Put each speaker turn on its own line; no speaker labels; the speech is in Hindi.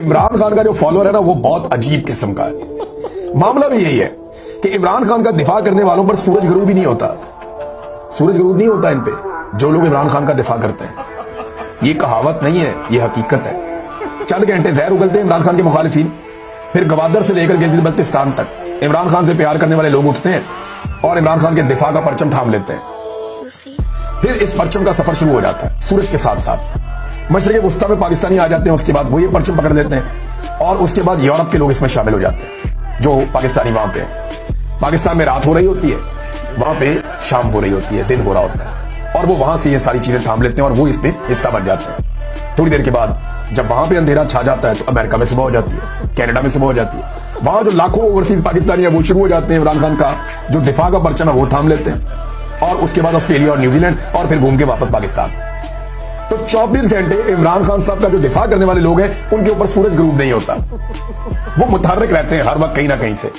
इमरान खान का जो फॉलोअर है ना वो बहुत अजीब किस्म का है। मामला भी यही है कि इमरान खान का दिफा करने वालों पर सूरज गुरूब ही नहीं होता। सूरज गुरूब नहीं होता इन पे जो लोग इमरान खान का दिफा करते हैं। ये कहावत नहीं है, ये हकीकत है। चंद घंटे जहर उगलते हैं इमरान खान के मुखालिफिन, फिर गवादर से लेकर गिलगित बल्तिस्तान तक इमरान खान से प्यार करने वाले लोग उठते हैं और इमरान खान के दिफा का परचम थाम लेते हैं। फिर इस परचम का सफर शुरू हो जाता है सूरज के साथ साथ। मशरिक़ वुस्ता में पाकिस्तानी आ जाते हैं, उसके बाद वो ये परचम पकड़ लेते हैं और उसके बाद यूरोप के लोग इसमें शामिल हो जाते हैं जो पाकिस्तानी वहां पे हैं। पाकिस्तान में रात हो रही होती है, वहां पे शाम हो रही होती है, दिन हो रहा होता है और वो वहां से ये सारी चीजें थाम लेते हैं और वो इस पे हिस्सा बन जाते हैं। थोड़ी देर के बाद जब वहां पे अंधेरा छा जाता है तो अमेरिका में सुबह हो जाती है, कनाडा में सुबह हो जाती है। वहां जो लाखों ओवरसीज पाकिस्तानी है वो शुरू हो जाते हैं इमरान खान का जो दिफा का परचम है वो थाम लेते हैं और उसके बाद ऑस्ट्रेलिया और न्यूजीलैंड और फिर घूम के वापस पाकिस्तान। तो 24 घंटे इमरान खान साहब का जो दिफा करने वाले लोग हैं उनके ऊपर सूरज गुरूब नहीं होता। वो मुतहर्रिक रहते हैं हर वक्त कहीं ना कहीं से।